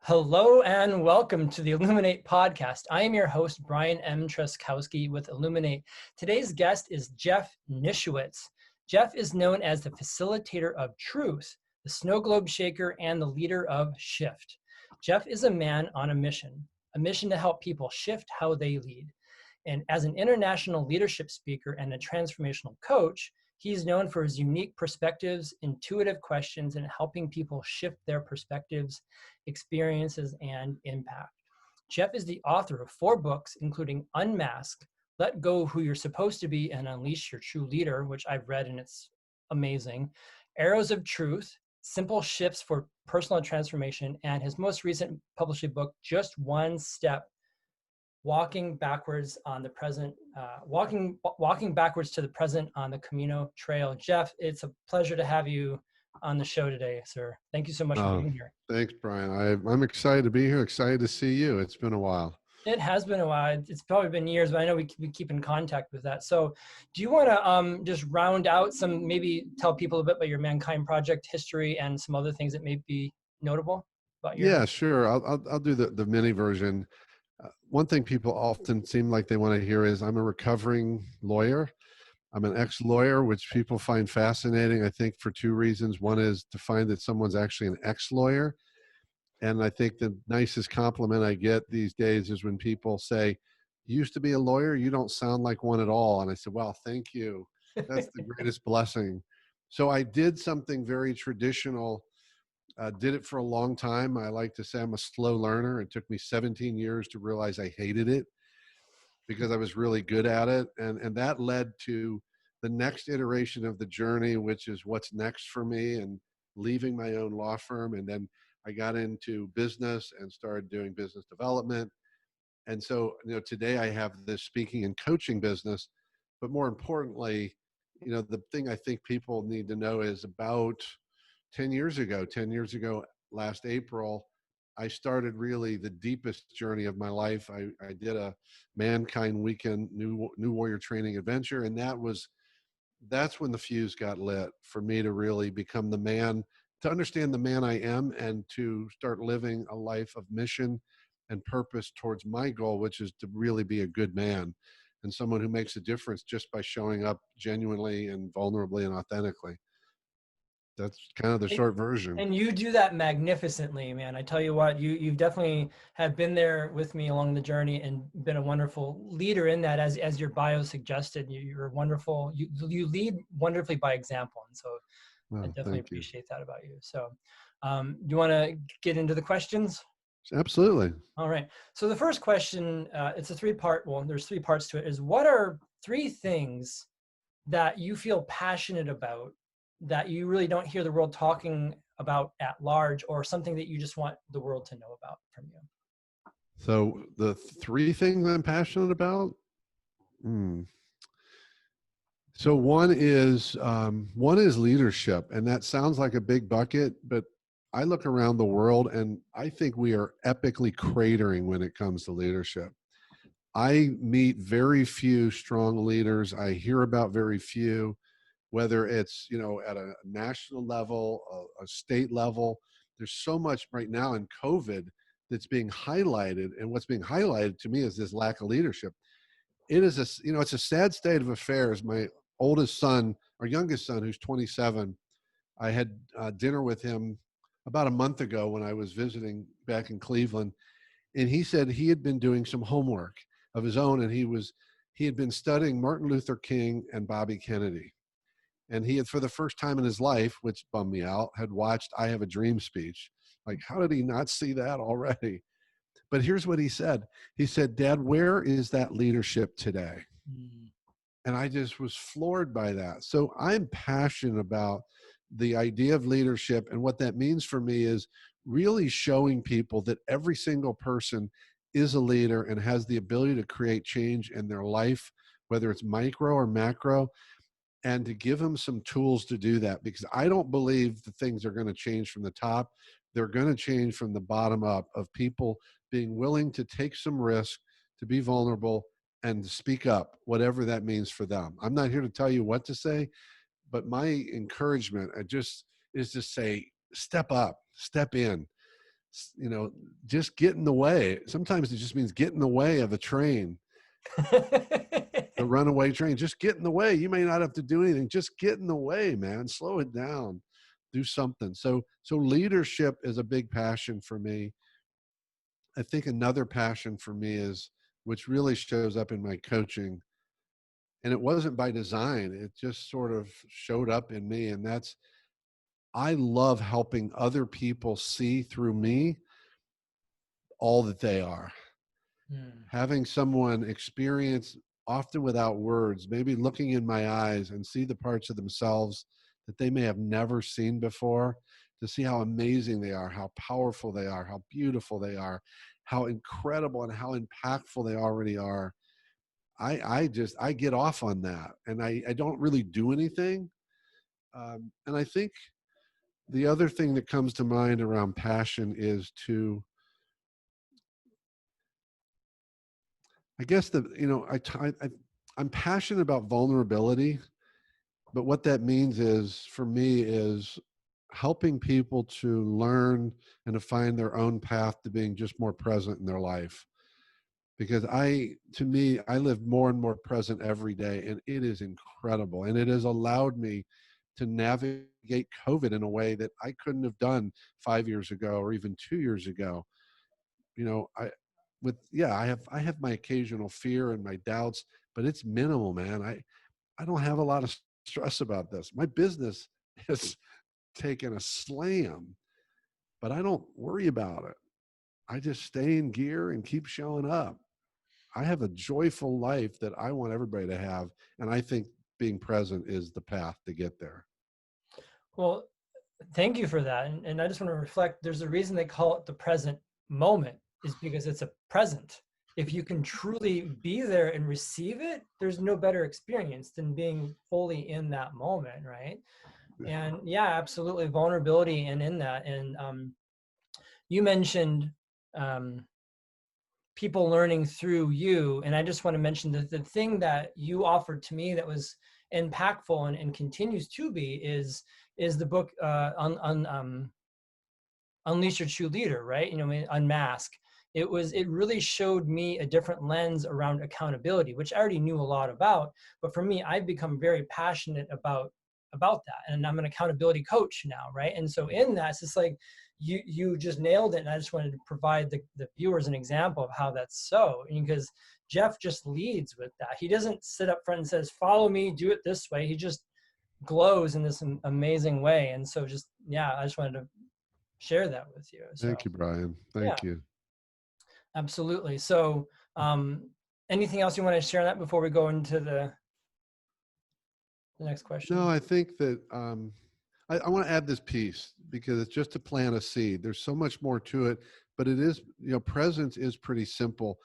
Hello and welcome to the Illuminate podcast. I am your host, Brian M. Truskowski with Illuminate. Today's guest is Jeff Nischwitz. Jeff is known as the Facilitator of Truth, the Snow Globe Shaker, and the leader of Shift. Jeff is a man on a mission to help people shift how they lead. And as an international leadership speaker and a transformational coach, he's known for his unique perspectives, intuitive questions, and helping people shift their perspectives, experiences, and impact. Jeff is the author of 4 books, including Unmask, Let Go of Who You're Supposed to Be and Unleash Your True Leader, which I've read and it's amazing, Arrows of Truth, Simple Shifts for Personal Transformation, and his most recent published book, Just One Step, walking backwards to the present on the Camino Trail. Jeff, it's a pleasure to have you on the show today, sir. Thank you so much for being here. Thanks, Brian. I'm excited to be here. Excited to see you. It's been a while. It has been a while. It's probably been years, but I know we keep in contact with that. So do you want to just round out maybe tell people a bit about your Mankind Project history and some other things that may be notable about your... Yeah, sure. I'll do the mini version. One thing people often seem like they want to hear is I'm a recovering lawyer. I'm an ex-lawyer, which people find fascinating, I think, for 2 reasons. One is to find that someone's actually an ex-lawyer. And I think the nicest compliment I get these days is when people say, you used to be a lawyer, you don't sound like one at all. And I said, well, thank you. That's the greatest blessing. So I did something very traditional. Did it for a long time. I like to say I'm a slow learner. It took me 17 years to realize I hated it because I was really good at it. And that led to the next iteration of the journey, which is what's next for me, and leaving my own law firm. And then I got into business and started doing business development. And so, today I have this speaking and coaching business, but more importantly, the thing I think people need to know is about 10 years ago, last April, I started really the deepest journey of my life. I did a Mankind Weekend New Warrior Training Adventure, and that's when the fuse got lit for me to really become the man, to understand the man I am, and to start living a life of mission and purpose towards my goal, which is to really be a good man and someone who makes a difference just by showing up genuinely and vulnerably and authentically. That's kind of the short version. And you do that magnificently, man. I tell you what, you've definitely have been there with me along the journey and been a wonderful leader in that, as your bio suggested. You're wonderful. You lead wonderfully by example. And so I definitely appreciate that about you. So do you want to get into the questions? Absolutely. All right. So the first question, it's a 3-part, there's 3 parts to it, is what are 3 things that you feel passionate about that you really don't hear the world talking about at large, or something that you just want the world to know about from you? So the 3 things I'm passionate about. So one is leadership, and that sounds like a big bucket, but I look around the world and I think we are epically cratering when it comes to leadership. I meet very few strong leaders. I hear about very few, whether it's, at a national level, a state level. There's so much right now in COVID that's being highlighted. And what's being highlighted to me is this lack of leadership. It is it's a sad state of affairs. My youngest son, who's 27, I had dinner with him about a month ago when I was visiting back in Cleveland. And he said he had been doing some homework of his own. And he had been studying Martin Luther King and Bobby Kennedy. And he had, for the first time in his life, which bummed me out, had watched I Have a Dream speech. Like, how did he not see that already? But here's what he said. He said, Dad, where is that leadership today? And I just was floored by that. So I'm passionate about the idea of leadership. And what that means for me is really showing people that every single person is a leader and has the ability to create change in their life, whether it's micro or macro, and to give them some tools to do that. Because I don't believe the things are going to change from the top. They're going to change from the bottom up, of people being willing to take some risk, to be vulnerable, and to speak up, whatever that means for them. I'm not here to tell you what to say, but my encouragement is to say, step up, step in. you know, just get in the way. Sometimes it just means get in the way of a train, the runaway train. Just get in the way. You may not have to do anything. Just get in the way, man. Slow it down. Do something. So leadership is a big passion for me. I think another passion for me is, which really shows up in my coaching, and it wasn't by design. It just sort of showed up in me. And that's, I love helping other people see through me all that they are. Having someone experience, often without words, maybe looking in my eyes and see the parts of themselves that they may have never seen before, to see how amazing they are, how powerful they are, how beautiful they are, how incredible and how impactful they already are. I get off on that, and I don't really do anything. And I think the other thing that comes to mind around passion is to, I guess I'm passionate about vulnerability, but what that means is, for me, is helping people to learn and to find their own path to being just more present in their life. Because to me, I live more and more present every day, and it is incredible. And it has allowed me to navigate COVID in a way that I couldn't have done 5 years ago or even 2 years ago. You know, I have my occasional fear and my doubts, but it's minimal, man. I don't have a lot of stress about this. My business has taken a slam, but I don't worry about it. I just stay in gear and keep showing up. I have a joyful life that I want everybody to have. And I think being present is the path to get there. Well, thank you for that. And I just want to reflect, there's a reason they call it the present moment, is because it's a present. If you can truly be there and receive it, there's no better experience than being fully in that moment, right? And yeah, absolutely, vulnerability and in that. And you mentioned people learning through you, and I just want to mention that the thing that you offered to me that was impactful and continues to be is the book Unleash Your True Leader, right? You know, Unmask. It really showed me a different lens around accountability, which I already knew a lot about. But for me, I've become very passionate about that, and I'm an accountability coach now, right? And so in that, it's just like you just nailed it. And I just wanted to provide the viewers an example of how that's so, because Jeff just leads with that. He doesn't sit up front and says, "Follow me, do it this way." He just glows in this amazing way. And so just, yeah, I just wanted to share that with you. So, Thank you, Brian. yeah, Thank you. absolutely. So anything else you want to share on that before we go into the next question? No, I think that I want to add this piece, because it's just to plant a seed. There's so much more to it, but it is, presence is pretty simple.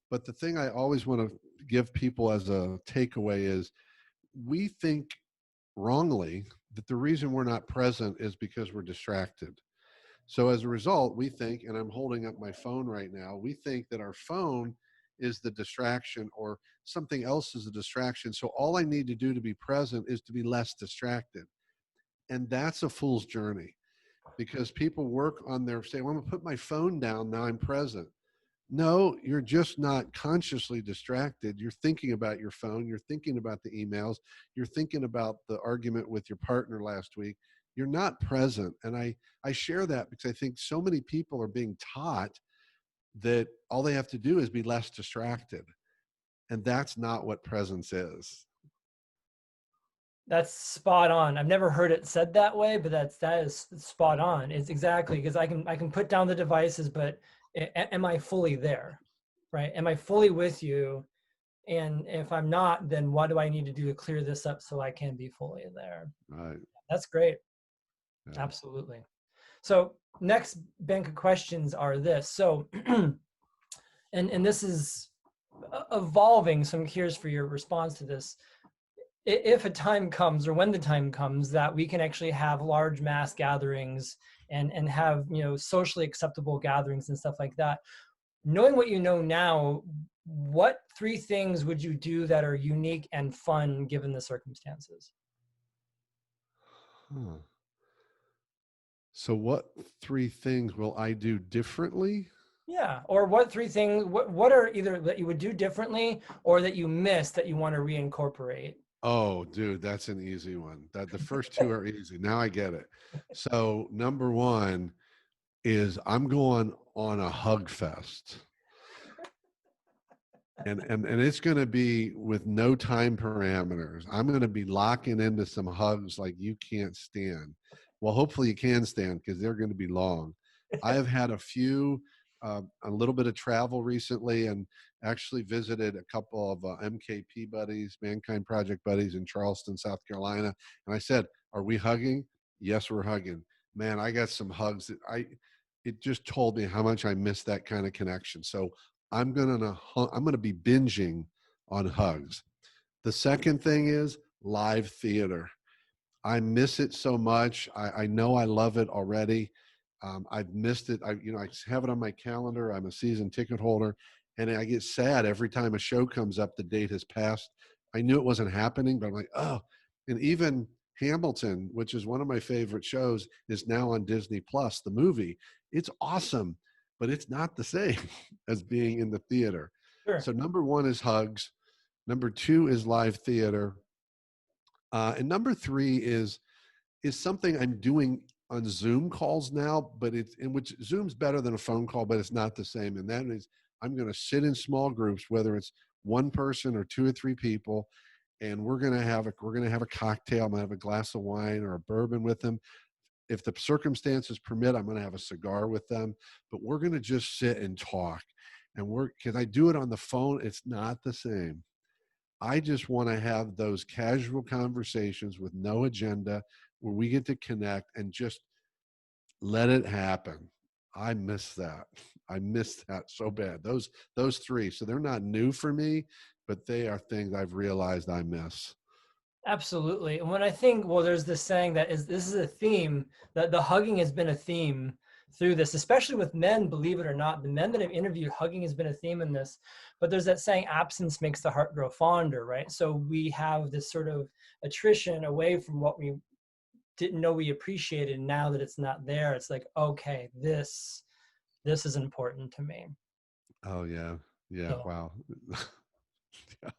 But the thing I always want to give people as a takeaway is, we think wrongly that the reason we're not present is because we're distracted. So as a result, we think, and I'm holding up my phone right now, we think that our phone is the distraction, or something else is a distraction. So all I need to do to be present is to be less distracted. And that's a fool's journey, because people work on well, I'm gonna put my phone down, now I'm present. No, you're just not consciously distracted. You're thinking about your phone. You're thinking about the emails. You're thinking about the argument with your partner last week. You're not present. And I share that because I think so many people are being taught that all they have to do is be less distracted. And that's not what presence is. That's spot on. I've never heard it said that way, but that is spot on. It's exactly, because I can put down the devices, but am I fully there, right? Am I fully with you? And if I'm not, then what do I need to do to clear this up so I can be fully there? Right. That's great. Yeah. Absolutely. So next bank of questions are this. So, and this is evolving, so I'm curious for your response to this. If a time comes, or when the time comes, that we can actually have large mass gatherings and have, socially acceptable gatherings and stuff like that, knowing what you know now, what 3 things would you do that are unique and fun given the circumstances? So what 3 things will I do differently? Yeah. Or what three things, what are either that you would do differently or that you missed that you want to reincorporate? Oh, dude, that's an easy one. That the first two are easy. Now I get it. So number one is I'm going on a hug fest. And it's going to be with no time parameters. I'm going to be locking into some hugs like you can't stand. Well, hopefully you can stand because they're going to be long. I have had a few, a little bit of travel recently, and actually visited a couple of MKP buddies, Mankind Project buddies in Charleston, South Carolina. And I said, "Are we hugging?" Yes, we're hugging. Man, I got some hugs that it just told me how much I miss that kind of connection. So I'm gonna be binging on hugs. The second thing is live theater. I miss it so much. I know I love it already. I've missed it. I have it on my calendar. I'm a season ticket holder, and I get sad every time a show comes up. The date has passed. I knew it wasn't happening, but I'm like, oh. And even Hamilton, which is one of my favorite shows, is now on Disney Plus. The movie, it's awesome, but it's not the same as being in the theater. Sure. So number one is hugs. Number two is live theater. And number three is something I'm doing on Zoom calls now, but it's in which Zoom's better than a phone call, but it's not the same. And that is I'm going to sit in small groups, whether it's one person or two or three people, and we're gonna have a cocktail. I'm gonna have a glass of wine or a bourbon with them. If the circumstances permit, I'm gonna have a cigar with them. But we're gonna just sit and talk. And because I do it on the phone, it's not the same. I just want to have those casual conversations with no agenda where we get to connect and just let it happen. I miss that. I miss that so bad. Those three. So they're not new for me, but they are things I've realized I miss. Absolutely. And when I think, well, there's this saying that this is a theme, that the hugging has been a theme through this, especially with men, believe it or not. The men that I've interviewed, hugging has been a theme in this. But there's that saying, absence makes the heart grow fonder, right? So we have this sort of attrition away from what we didn't know we appreciated. Now that it's not there, it's like, okay, this is important to me. Oh yeah. Yeah. So Wow. Yeah.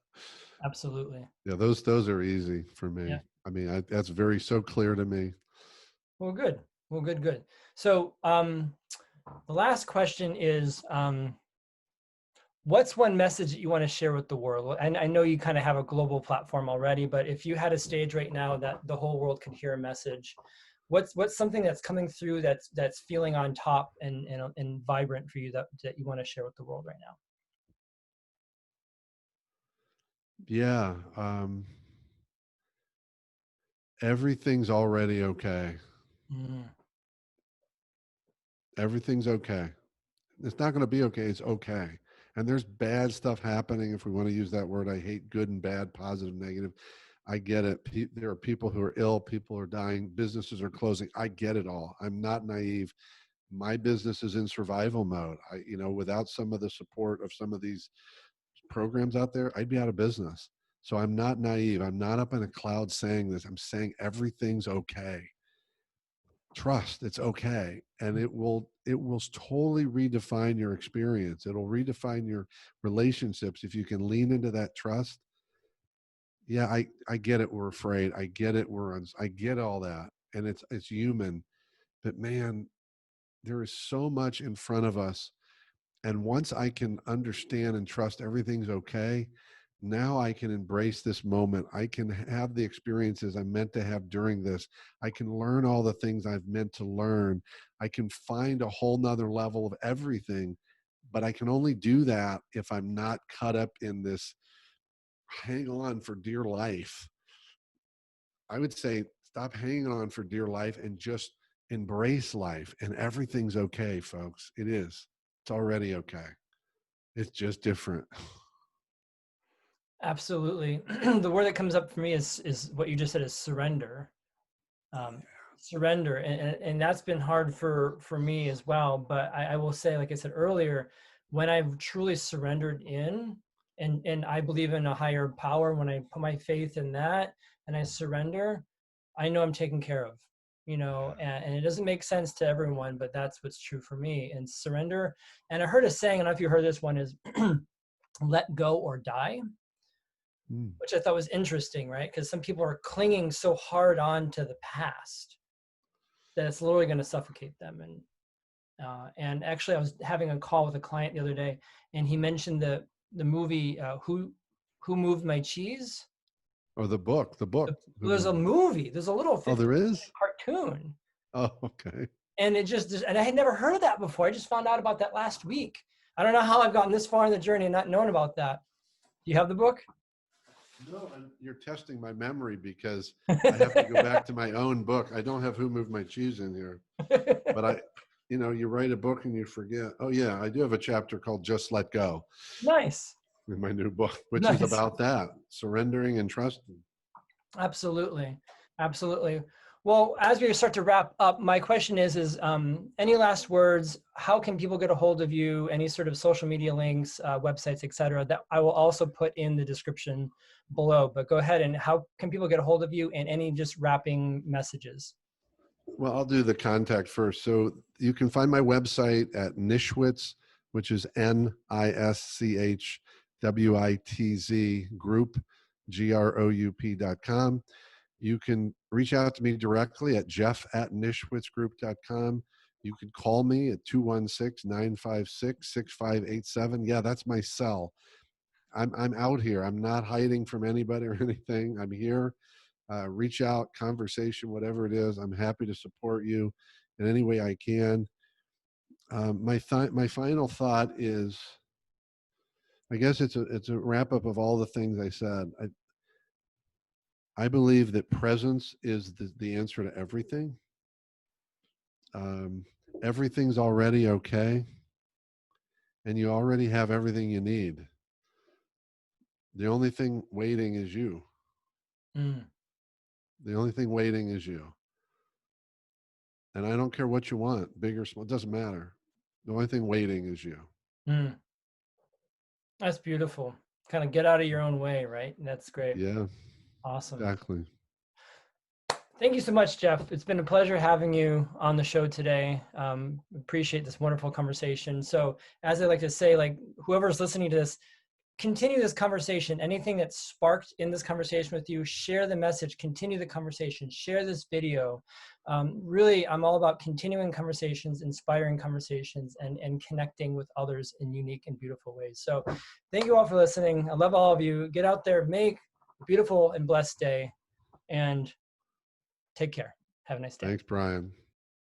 absolutely. Yeah. Those are easy for Yeah. me. I mean, that's very so clear to me. Well, good. Well, good, good. So the last question is, what's one message that you want to share with the world? And I know you kind of have a global platform already, but if you had a stage right now that the whole world could hear a message, what's something that's coming through that's feeling on top and vibrant for you that you want to share with the world right now? Yeah. Everything's already okay. Mm, Everything's okay. It's not going to be okay. It's okay. And there's bad stuff happening. If we want to use that word, I hate good and bad, positive, negative. I get it. There are people who are ill, people are dying, businesses are closing. I get it all. I'm not naive. My business is in survival mode. Without some of the support of some of these programs out there, I'd be out of business. So I'm not naive. I'm not up in a cloud saying this. I'm saying everything's okay. Trust, it's okay, and it will totally redefine your experience. It'll redefine your relationships if you can lean into that trust. Yeah, I get it, we're afraid. I get it, I get all that, and it's human. But man, there is so much in front of us, and once I can understand and trust everything's okay, now I can embrace this moment. I can have the experiences I'm meant to have during this. I can learn all the things I've meant to learn. I can find a whole nother level of everything. But I can only do that if I'm not caught up in this hang on for dear life. I would say stop hanging on for dear life and just embrace life. And everything's okay, folks. It is. It's already okay. It's just different. absolutely. The word that comes up for me is what you just said, is surrender. um, Surrender, and that's been hard for me as well. But I will say, like I said earlier, when I've truly surrendered in, and I believe in a higher power, when I put my faith in that and I surrender, I know I'm taken care of. and it doesn't make sense to everyone, but that's what's true for me. And surrender. And I heard a saying, I don't know if you heard this one, is let go or die, which I thought was interesting, right? Because some people are clinging so hard on to the past that it's literally going to suffocate them. And actually, I was having a call with a client the other day, and he mentioned the movie Who Moved My Cheese? Oh, the book. There's a movie. There's a little 15 there is cartoon. Oh, okay. And and I had never heard of that before. I just found out about that last week. I don't know how I've gotten this far in the journey and not known about that. Do you have the book? No, you're testing my memory because I have to go back to my own book. I don't have Who Moved My Cheese in here, but you write a book and you forget. Oh yeah, I do have a chapter called Just Let Go. Nice. In my new book, which is about that, surrendering and trusting. Absolutely. Well, as we start to wrap up, my question is any last words? How can people get a hold of you? Any sort of social media links, websites, etc., that I will also put in the description below. But go ahead, and how can people get a hold of you, and any just wrapping messages? Well, I'll do the contact first. So you can find my website at Nischwitz, which is NISCHWITZ group, GROUP.com. You can reach out to me directly at jeff@nischwitzgroup.com. You can call me at 216-956-6587. Yeah, that's my cell. I'm out here. I'm not hiding from anybody or anything. I'm here. Reach out, conversation, whatever it is. I'm happy to support you in any way I can. My final thought is, I guess it's a wrap up of all the things I said. I believe that presence is the answer to everything. Everything's already okay, and you already have everything you need. The only thing waiting is you. The only thing waiting is you. And I don't care what you want, big or small, it doesn't matter. The only thing waiting is you. That's beautiful. Kind of get out of your own way, right? That's great. Yeah. Awesome. Exactly. Thank you so much, Jeff. It's been a pleasure having you on the show today. Appreciate this wonderful conversation. So as I like to say, like, whoever's listening to this, continue this conversation. Anything that's sparked in this conversation with you, share the message, continue the conversation, share this video. Really, I'm all about continuing conversations, inspiring conversations, and connecting with others in unique and beautiful ways. So thank you all for listening. I love all of you. Get out there, make a beautiful and blessed day, and take care. Have a nice day. Thanks, Brian.